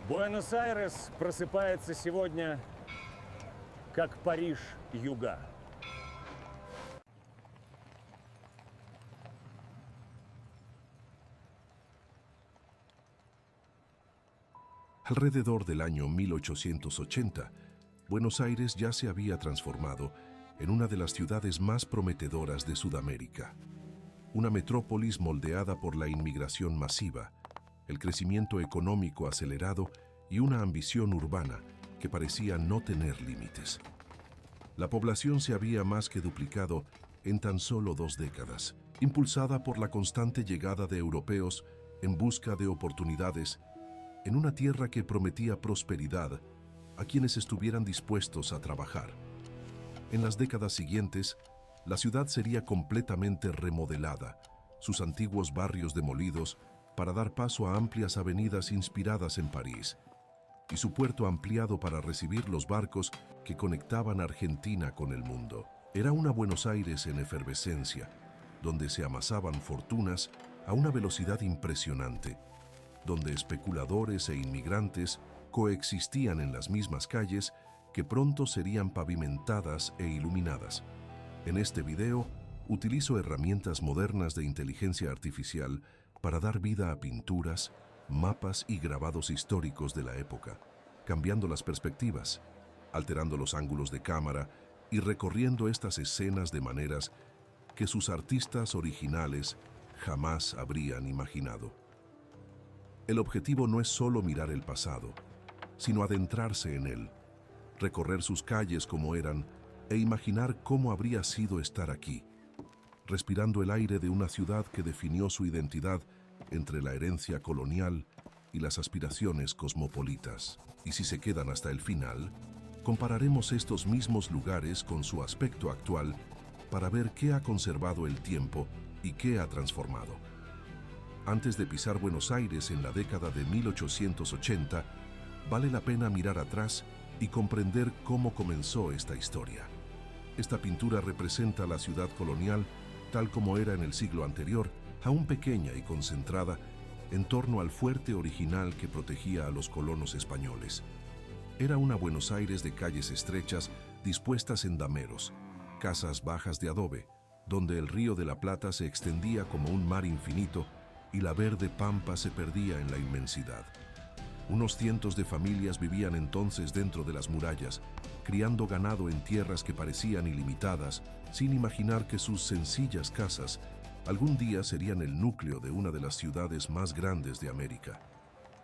Буэнос-Айрес просыпается сегодня, как Париж юга. Alrededor del año 1880, Buenos Aires ya se había transformado en una de las ciudades más prometedoras de Sudamérica. Una metrópolis moldeada por la inmigración masiva, el crecimiento económico acelerado y una ambición urbana que parecía no tener límites. La población se había más que duplicado en tan solo 2 décadas, impulsada por la constante llegada de europeos en busca de oportunidades en una tierra que prometía prosperidad a quienes estuvieran dispuestos a trabajar. En las décadas siguientes, la ciudad sería completamente remodelada, sus antiguos barrios demolidos para dar paso a amplias avenidas inspiradas en París, y su puerto ampliado para recibir los barcos que conectaban Argentina con el mundo. Era una Buenos Aires en efervescencia, donde se amasaban fortunas a una velocidad impresionante, donde especuladores e inmigrantes coexistían en las mismas calles que pronto serían pavimentadas e iluminadas. En este video, utilizo herramientas modernas de inteligencia artificial para dar vida a pinturas, mapas y grabados históricos de la época, cambiando las perspectivas, alterando los ángulos de cámara y recorriendo estas escenas de maneras que sus artistas originales jamás habrían imaginado. El objetivo no es solo mirar el pasado, sino adentrarse en él, recorrer sus calles como eran e imaginar cómo habría sido estar aquí, respirando el aire de una ciudad que definió su identidad entre la herencia colonial y las aspiraciones cosmopolitas. Y si se quedan hasta el final, compararemos estos mismos lugares con su aspecto actual para ver qué ha conservado el tiempo y qué ha transformado. Antes de pisar Buenos Aires en la década de 1880, vale la pena mirar atrás y comprender cómo comenzó esta historia. Esta pintura representa la ciudad colonial tal como era en el siglo anterior, aún pequeña y concentrada en torno al fuerte original que protegía a los colonos españoles. Era una Buenos Aires de calles estrechas dispuestas en dameros, casas bajas de adobe, donde el río de la Plata se extendía como un mar infinito y la verde pampa se perdía en la inmensidad. Unos cientos de familias vivían entonces dentro de las murallas, criando ganado en tierras que parecían ilimitadas, sin imaginar que sus sencillas casas algún día serían el núcleo de una de las ciudades más grandes de América.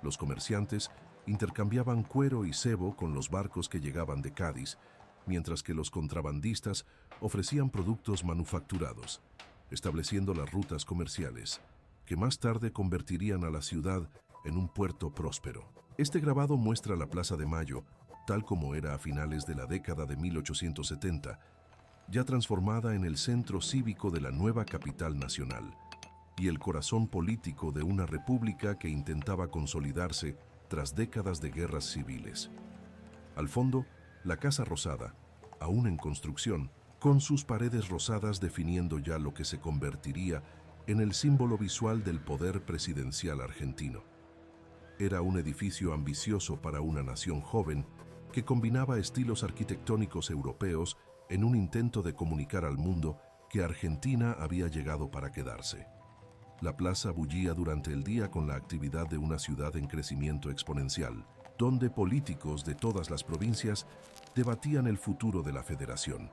Los comerciantes intercambiaban cuero y cebo con los barcos que llegaban de Cádiz, mientras que los contrabandistas ofrecían productos manufacturados, estableciendo las rutas comerciales, que más tarde convertirían a la ciudad en un puerto próspero. Este grabado muestra la Plaza de Mayo, tal como era a finales de la década de 1870, ya transformada en el centro cívico de la nueva capital nacional y el corazón político de una república que intentaba consolidarse tras décadas de guerras civiles. Al fondo, la Casa Rosada, aún en construcción, con sus paredes rosadas definiendo ya lo que se convertiría en el símbolo visual del poder presidencial argentino. Era un edificio ambicioso para una nación joven que combinaba estilos arquitectónicos europeos en un intento de comunicar al mundo que Argentina había llegado para quedarse. La plaza bullía durante el día con la actividad de una ciudad en crecimiento exponencial, donde políticos de todas las provincias debatían el futuro de la federación,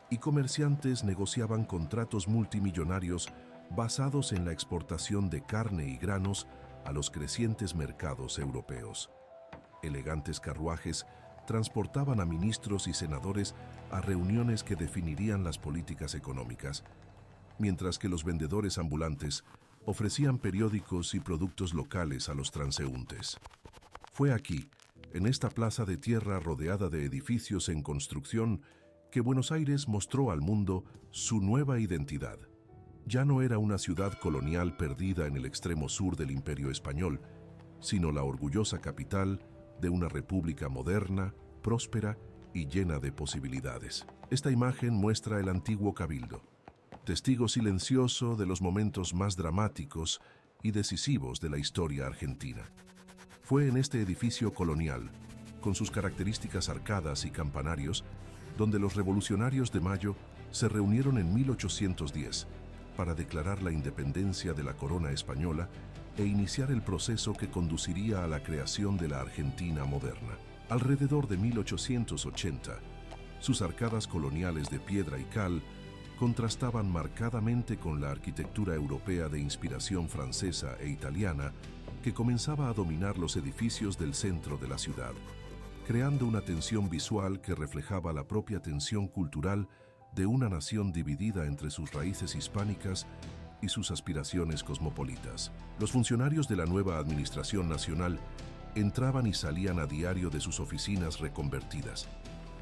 y comerciantes negociaban contratos multimillonarios basados en la exportación de carne y granos a los crecientes mercados europeos. Elegantes carruajes transportaban a ministros y senadores a reuniones que definirían las políticas económicas, mientras que los vendedores ambulantes ofrecían periódicos y productos locales a los transeúntes. Fue aquí, en esta plaza de tierra rodeada de edificios en construcción, que Buenos Aires mostró al mundo su nueva identidad. Ya no era una ciudad colonial perdida en el extremo sur del Imperio Español, sino la orgullosa capital de una república moderna, próspera y llena de posibilidades. Esta imagen muestra el antiguo Cabildo, testigo silencioso de los momentos más dramáticos y decisivos de la historia argentina. Fue en este edificio colonial, con sus características arcadas y campanarios, donde los revolucionarios de Mayo se reunieron en 1810 para declarar la independencia de la corona española e iniciar el proceso que conduciría a la creación de la Argentina moderna. Alrededor de 1880, sus arcadas coloniales de piedra y cal contrastaban marcadamente con la arquitectura europea de inspiración francesa e italiana que comenzaba a dominar los edificios del centro de la ciudad, creando una tensión visual que reflejaba la propia tensión cultural de una nación dividida entre sus raíces hispánicas y sus aspiraciones cosmopolitas. Los funcionarios de la nueva administración nacional entraban y salían a diario de sus oficinas reconvertidas,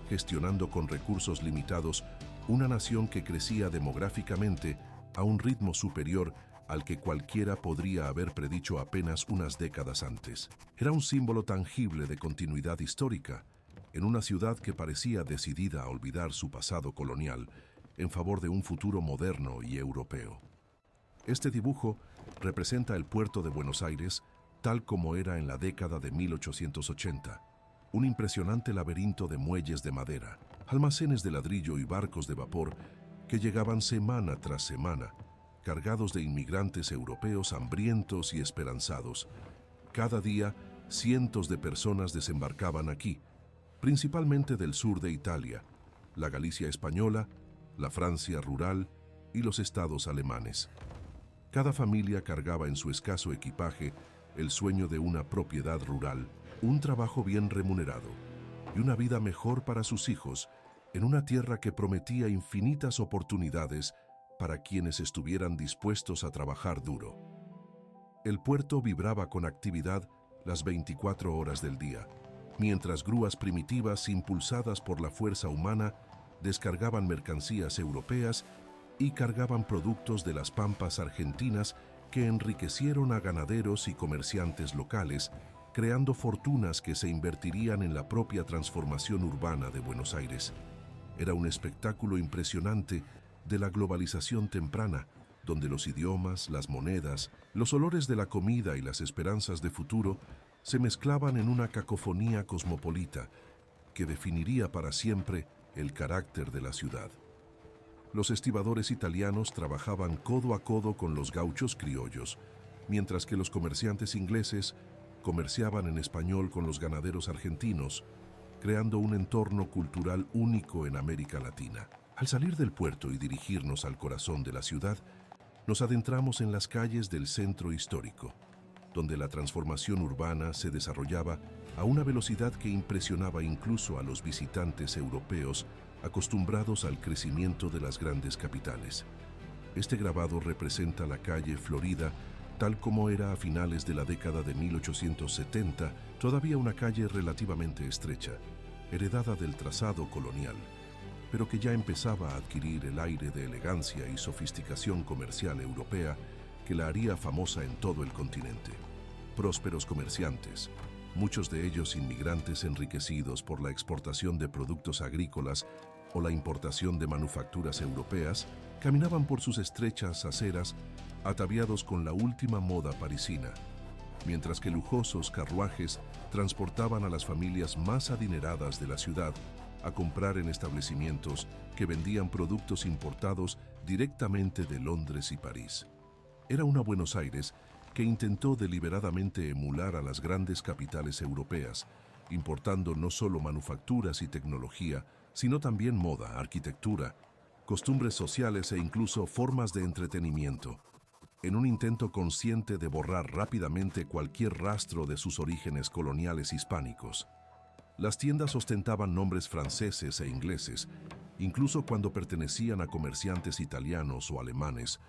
gestionando con recursos limitados una nación que crecía demográficamente a un ritmo superior al que cualquiera podría haber predicho apenas unas décadas antes. Era un símbolo tangible de continuidad histórica, en una ciudad que parecía decidida a olvidar su pasado colonial en favor de un futuro moderno y europeo. Este dibujo representa el puerto de Buenos Aires tal como era en la década de 1880, un impresionante laberinto de muelles de madera, almacenes de ladrillo y barcos de vapor que llegaban semana tras semana, cargados de inmigrantes europeos hambrientos y esperanzados. Cada día, cientos de personas desembarcaban aquí, principalmente del sur de Italia, la Galicia española, la Francia rural y los estados alemanes. Cada familia cargaba en su escaso equipaje el sueño de una propiedad rural, un trabajo bien remunerado y una vida mejor para sus hijos en una tierra que prometía infinitas oportunidades para quienes estuvieran dispuestos a trabajar duro. El puerto vibraba con actividad las 24 horas del día, mientras grúas primitivas impulsadas por la fuerza humana descargaban mercancías europeas y cargaban productos de las pampas argentinas que enriquecieron a ganaderos y comerciantes locales, creando fortunas que se invertirían en la propia transformación urbana de Buenos Aires. Era un espectáculo impresionante de la globalización temprana, donde los idiomas, las monedas, los olores de la comida y las esperanzas de futuro se mezclaban en una cacofonía cosmopolita que definiría para siempre el carácter de la ciudad. Los estibadores italianos trabajaban codo a codo con los gauchos criollos, mientras que los comerciantes ingleses comerciaban en español con los ganaderos argentinos, creando un entorno cultural único en América Latina. Al salir del puerto y dirigirnos al corazón de la ciudad, nos adentramos en las calles del centro histórico, donde la transformación urbana se desarrollaba a una velocidad que impresionaba incluso a los visitantes europeos acostumbrados al crecimiento de las grandes capitales. Este grabado representa la calle Florida tal como era a finales de la década de 1870, todavía una calle relativamente estrecha, heredada del trazado colonial, pero que ya empezaba a adquirir el aire de elegancia y sofisticación comercial europea que la haría famosa en todo el continente. Prósperos comerciantes, muchos de ellos inmigrantes enriquecidos por la exportación de productos agrícolas o la importación de manufacturas europeas, caminaban por sus estrechas aceras ataviados con la última moda parisina, mientras que lujosos carruajes transportaban a las familias más adineradas de la ciudad a comprar en establecimientos que vendían productos importados directamente de Londres y París. Era una Buenos Aires que intentó deliberadamente emular a las grandes capitales europeas, importando no solo manufacturas y tecnología, sino también moda, arquitectura, costumbres sociales e incluso formas de entretenimiento, en un intento consciente de borrar rápidamente cualquier rastro de sus orígenes coloniales hispánicos. Las tiendas ostentaban nombres franceses e ingleses, incluso cuando pertenecían a comerciantes italianos o alemanes,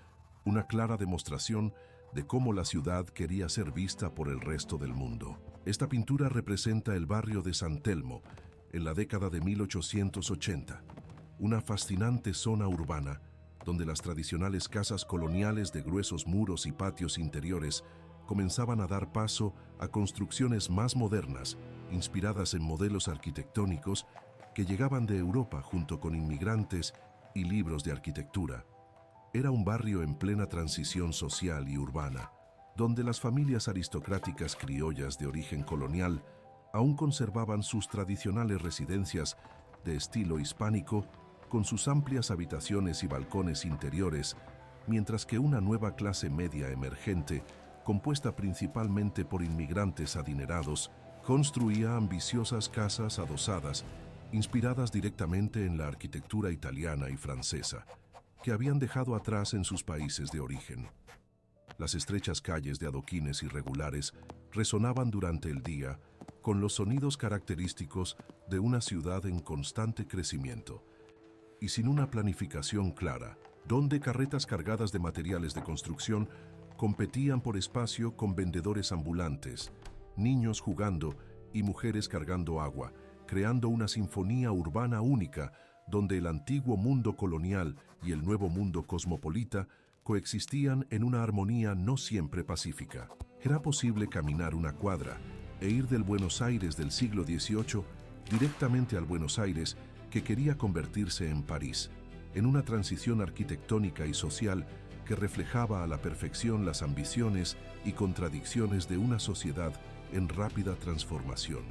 una clara demostración de cómo la ciudad quería ser vista por el resto del mundo. Esta pintura representa el barrio de San Telmo, en la década de 1880, una fascinante zona urbana donde las tradicionales casas coloniales de gruesos muros y patios interiores comenzaban a dar paso a construcciones más modernas, inspiradas en modelos arquitectónicos que llegaban de Europa junto con inmigrantes y libros de arquitectura. Era un barrio en plena transición social y urbana, donde las familias aristocráticas criollas de origen colonial aún conservaban sus tradicionales residencias de estilo hispánico, con sus amplias habitaciones y balcones interiores, mientras que una nueva clase media emergente, compuesta principalmente por inmigrantes adinerados, construía ambiciosas casas adosadas, inspiradas directamente en la arquitectura italiana y francesa, que habían dejado atrás en sus países de origen. Las estrechas calles de adoquines irregulares resonaban durante el día con los sonidos característicos de una ciudad en constante crecimiento, y sin una planificación clara, donde carretas cargadas de materiales de construcción competían por espacio con vendedores ambulantes, niños jugando y mujeres cargando agua, creando una sinfonía urbana única donde el antiguo mundo colonial y el nuevo mundo cosmopolita coexistían en una armonía no siempre pacífica. Era posible caminar una cuadra e ir del Buenos Aires del siglo XVIII directamente al Buenos Aires que quería convertirse en París, en una transición arquitectónica y social que reflejaba a la perfección las ambiciones y contradicciones de una sociedad en rápida transformación.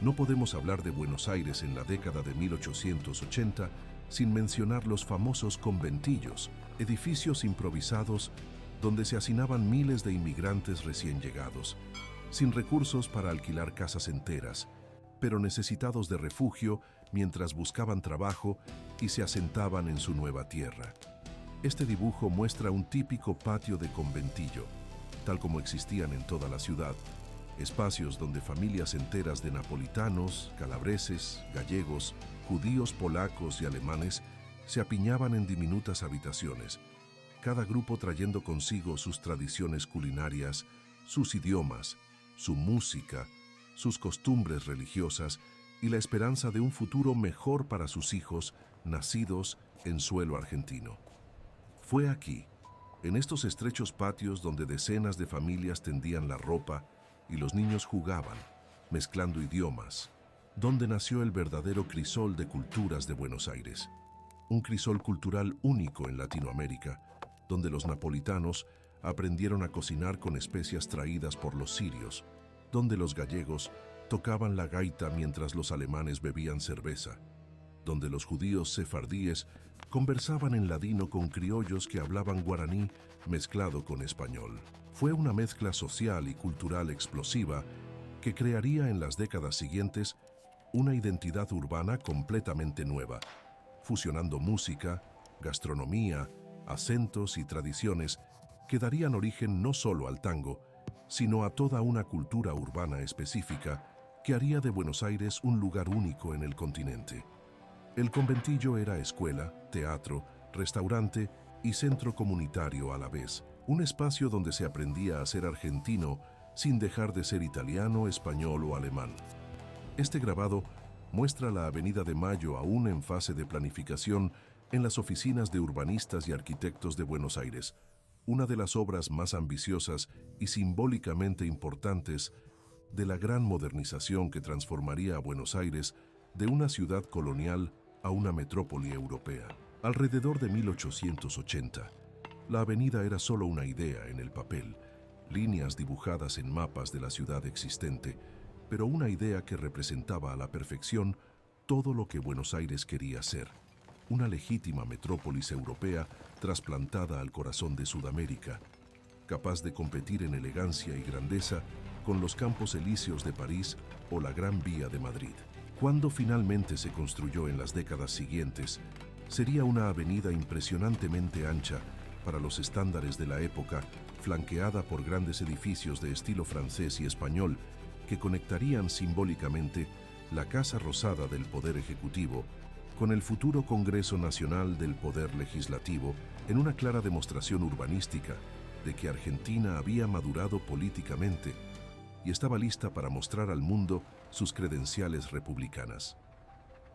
No podemos hablar de Buenos Aires en la década de 1880 sin mencionar los famosos conventillos, edificios improvisados donde se hacinaban miles de inmigrantes recién llegados, sin recursos para alquilar casas enteras, pero necesitados de refugio mientras buscaban trabajo y se asentaban en su nueva tierra. Este dibujo muestra un típico patio de conventillo, tal como existían en toda la ciudad, espacios donde familias enteras de napolitanos, calabreses, gallegos, judíos, polacos y alemanes se apiñaban en diminutas habitaciones, cada grupo trayendo consigo sus tradiciones culinarias, sus idiomas, su música, sus costumbres religiosas y la esperanza de un futuro mejor para sus hijos nacidos en suelo argentino. Fue aquí, en estos estrechos patios donde decenas de familias tendían la ropa y los niños jugaban, mezclando idiomas, donde nació el verdadero crisol de culturas de Buenos Aires. Un crisol cultural único en Latinoamérica, donde los napolitanos aprendieron a cocinar con especias traídas por los sirios, donde los gallegos tocaban la gaita mientras los alemanes bebían cerveza, donde los judíos sefardíes conversaban en ladino con criollos que hablaban guaraní mezclado con español. Fue una mezcla social y cultural explosiva que crearía en las décadas siguientes una identidad urbana completamente nueva, fusionando música, gastronomía, acentos y tradiciones que darían origen no solo al tango, sino a toda una cultura urbana específica que haría de Buenos Aires un lugar único en el continente. El conventillo era escuela, teatro, restaurante y centro comunitario a la vez, un espacio donde se aprendía a ser argentino sin dejar de ser italiano, español o alemán. Este grabado muestra la Avenida de Mayo aún en fase de planificación en las oficinas de urbanistas y arquitectos de Buenos Aires, una de las obras más ambiciosas y simbólicamente importantes de la gran modernización que transformaría a Buenos Aires de una ciudad colonial a una metrópoli europea. Alrededor de 1880, la avenida era solo una idea en el papel, líneas dibujadas en mapas de la ciudad existente, pero una idea que representaba a la perfección todo lo que Buenos Aires quería ser, una legítima metrópolis europea trasplantada al corazón de Sudamérica, capaz de competir en elegancia y grandeza con los Campos Elíseos de París o la Gran Vía de Madrid. Cuando finalmente se construyó en las décadas siguientes, sería una avenida impresionantemente ancha para los estándares de la época, flanqueada por grandes edificios de estilo francés y español que conectarían simbólicamente la Casa Rosada del Poder Ejecutivo con el futuro Congreso Nacional del Poder Legislativo, en una clara demostración urbanística de que Argentina había madurado políticamente y estaba lista para mostrar al mundo sus credenciales republicanas.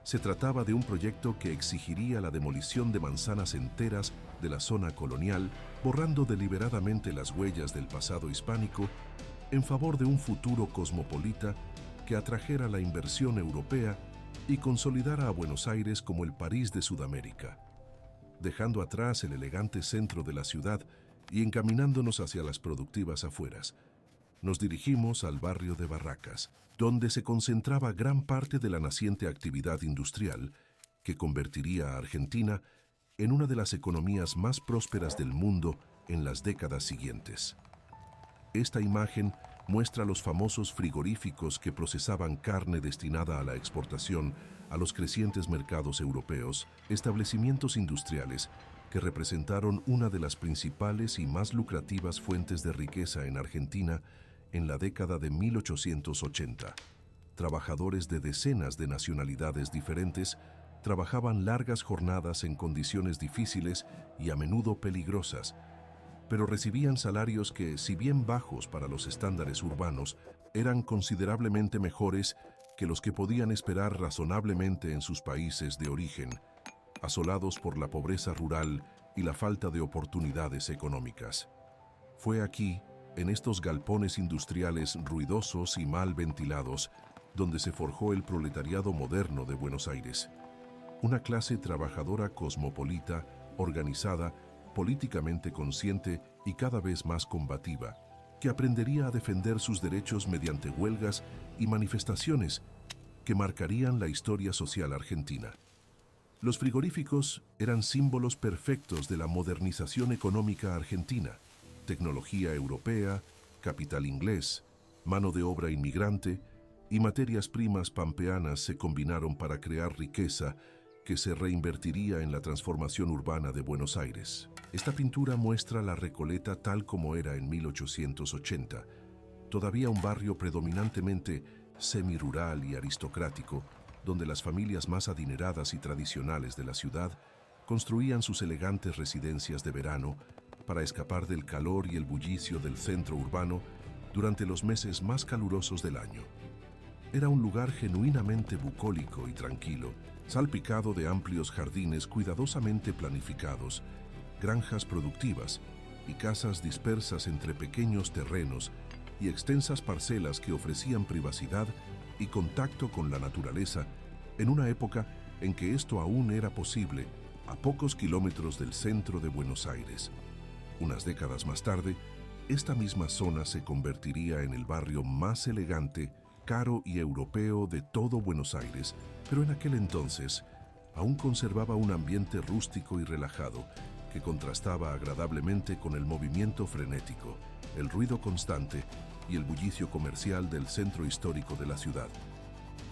Se trataba de un proyecto que exigiría la demolición de manzanas enteras de la zona colonial, borrando deliberadamente las huellas del pasado hispánico en favor de un futuro cosmopolita que atrajera la inversión europea y consolidara a Buenos Aires como el París de Sudamérica, dejando atrás el elegante centro de la ciudad y encaminándonos hacia las productivas afueras, nos dirigimos al barrio de Barracas, donde se concentraba gran parte de la naciente actividad industrial que convertiría a Argentina en una de las economías más prósperas del mundo en las décadas siguientes. Esta imagen muestra los famosos frigoríficos que procesaban carne destinada a la exportación a los crecientes mercados europeos, establecimientos industriales que representaron una de las principales y más lucrativas fuentes de riqueza en Argentina en la década de 1880. Trabajadores de decenas de nacionalidades diferentes trabajaban largas jornadas en condiciones difíciles y a menudo peligrosas, pero recibían salarios que, si bien bajos para los estándares urbanos, eran considerablemente mejores que los que podían esperar razonablemente en sus países de origen, asolados por la pobreza rural y la falta de oportunidades económicas. Fue aquí, en estos galpones industriales ruidosos y mal ventilados, donde se forjó el proletariado moderno de Buenos Aires. Una clase trabajadora cosmopolita, organizada, políticamente consciente y cada vez más combativa, que aprendería a defender sus derechos mediante huelgas y manifestaciones que marcarían la historia social argentina. Los frigoríficos eran símbolos perfectos de la modernización económica argentina: tecnología europea, capital inglés, mano de obra inmigrante y materias primas pampeanas se combinaron para crear riqueza que se reinvertiría en la transformación urbana de Buenos Aires. Esta pintura muestra la Recoleta tal como era en 1880, todavía un barrio predominantemente semirural y aristocrático, donde las familias más adineradas y tradicionales de la ciudad construían sus elegantes residencias de verano para escapar del calor y el bullicio del centro urbano durante los meses más calurosos del año. Era un lugar genuinamente bucólico y tranquilo, salpicado de amplios jardines cuidadosamente planificados, granjas productivas y casas dispersas entre pequeños terrenos y extensas parcelas que ofrecían privacidad y contacto con la naturaleza en una época en que esto aún era posible a pocos kilómetros del centro de Buenos Aires. Unas décadas más tarde, esta misma zona se convertiría en el barrio más elegante, caro y europeo de todo Buenos Aires, pero en aquel entonces aún conservaba un ambiente rústico y relajado que contrastaba agradablemente con el movimiento frenético, el ruido constante y el bullicio comercial del centro histórico de la ciudad.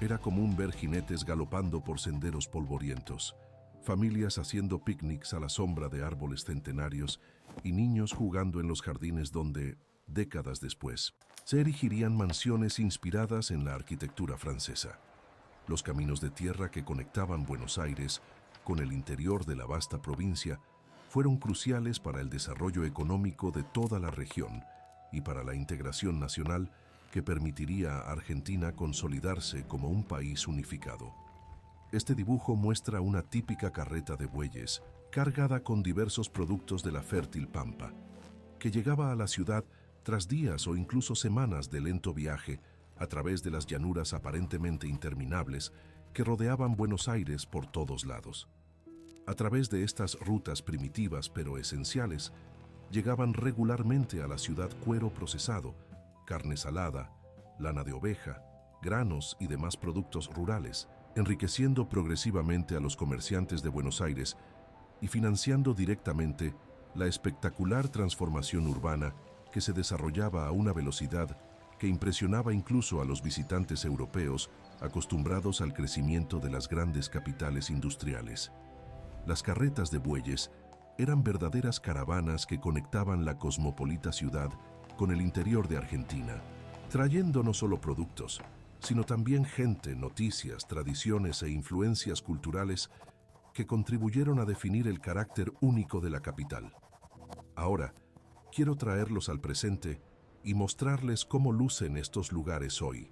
Era común ver jinetes galopando por senderos polvorientos, familias haciendo picnics a la sombra de árboles centenarios y niños jugando en los jardines donde, décadas después, se erigirían mansiones inspiradas en la arquitectura francesa. Los caminos de tierra que conectaban Buenos Aires con el interior de la vasta provincia fueron cruciales para el desarrollo económico de toda la región y para la integración nacional que permitiría a Argentina consolidarse como un país unificado. Este dibujo muestra una típica carreta de bueyes cargada con diversos productos de la fértil pampa, que llegaba a la ciudad tras días o incluso semanas de lento viaje a través de las llanuras aparentemente interminables que rodeaban Buenos Aires por todos lados. A través de estas rutas primitivas pero esenciales, llegaban regularmente a la ciudad cuero procesado, carne salada, lana de oveja, granos y demás productos rurales, enriqueciendo progresivamente a los comerciantes de Buenos Aires y financiando directamente la espectacular transformación urbana que se desarrollaba a una velocidad que impresionaba incluso a los visitantes europeos acostumbrados al crecimiento de las grandes capitales industriales. Las carretas de bueyes eran verdaderas caravanas que conectaban la cosmopolita ciudad con el interior de Argentina, trayendo no solo productos, sino también gente, noticias, tradiciones e influencias culturales que contribuyeron a definir el carácter único de la capital. Ahora, quiero traerlos al presente y mostrarles cómo lucen estos lugares hoy.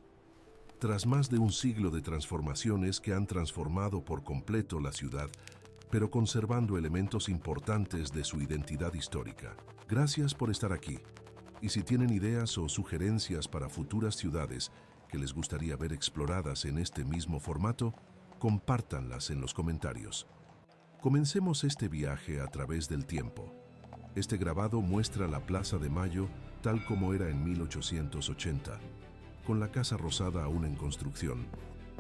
Tras más de un siglo de transformaciones que han transformado por completo la ciudad, pero conservando elementos importantes de su identidad histórica. Gracias por estar aquí. Y si tienen ideas o sugerencias para futuras ciudades que les gustaría ver exploradas en este mismo formato, compártanlas en los comentarios. Comencemos este viaje a través del tiempo. Este grabado muestra la Plaza de Mayo tal como era en 1880, con la Casa Rosada aún en construcción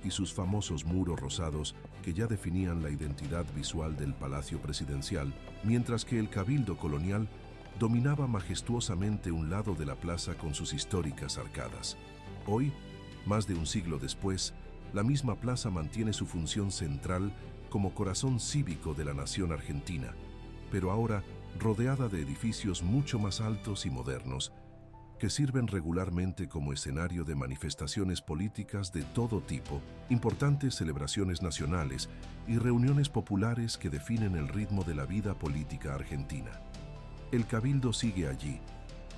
y sus famosos muros rosados que ya definían la identidad visual del Palacio Presidencial, mientras que el Cabildo Colonial dominaba majestuosamente un lado de la plaza con sus históricas arcadas. Hoy, más de un siglo después, la misma plaza mantiene su función central como corazón cívico de la nación argentina, pero ahora rodeada de edificios mucho más altos y modernos, que sirven regularmente como escenario de manifestaciones políticas de todo tipo, importantes celebraciones nacionales y reuniones populares que definen el ritmo de la vida política argentina. El Cabildo sigue allí,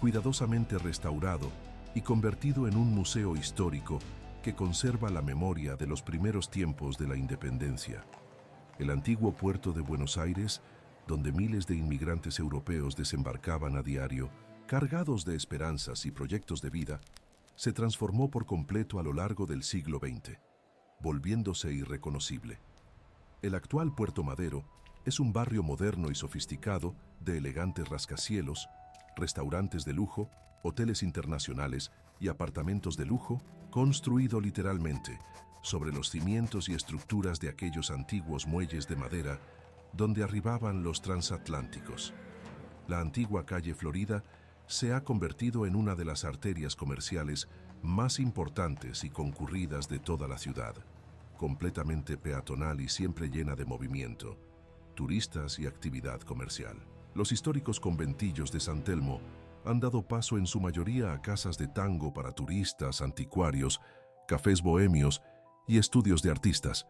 cuidadosamente restaurado y convertido en un museo histórico que conserva la memoria de los primeros tiempos de la independencia. El antiguo puerto de Buenos Aires, donde miles de inmigrantes europeos desembarcaban a diario, cargados de esperanzas y proyectos de vida, se transformó por completo a lo largo del siglo XX, volviéndose irreconocible. El actual Puerto Madero es un barrio moderno y sofisticado de elegantes rascacielos, restaurantes de lujo, hoteles internacionales y apartamentos de lujo, construido literalmente sobre los cimientos y estructuras de aquellos antiguos muelles de madera donde arribaban los transatlánticos. La antigua calle Florida se ha convertido en una de las arterias comerciales más importantes y concurridas de toda la ciudad, completamente peatonal y siempre llena de movimiento, turistas y actividad comercial. Los históricos conventillos de San Telmo han dado paso en su mayoría a casas de tango para turistas, anticuarios, cafés bohemios y estudios de artistas,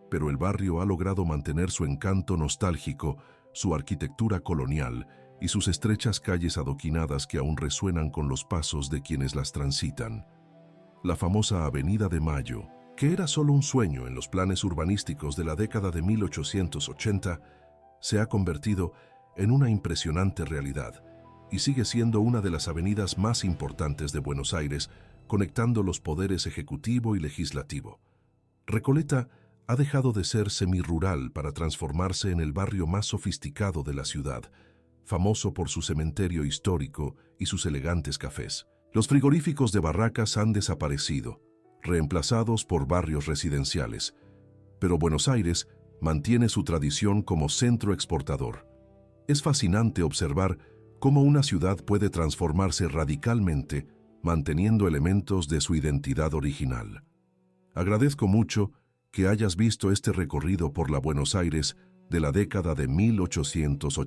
pero el barrio ha logrado mantener su encanto nostálgico, su arquitectura colonial y sus estrechas calles adoquinadas que aún resuenan con los pasos de quienes las transitan. La famosa Avenida de Mayo, que era solo un sueño en los planes urbanísticos de la década de 1880, se ha convertido en una impresionante realidad y sigue siendo una de las avenidas más importantes de Buenos Aires, conectando los poderes ejecutivo y legislativo. Recoleta ha dejado de ser semirural para transformarse en el barrio más sofisticado de la ciudad, famoso por su cementerio histórico y sus elegantes cafés. Los frigoríficos de barracas han desaparecido, reemplazados por barrios residenciales, pero Buenos Aires mantiene su tradición como centro exportador. Es fascinante observar cómo una ciudad puede transformarse radicalmente manteniendo elementos de su identidad original. Agradezco mucho que hayas visto este recorrido por la Buenos Aires de la década de 1880.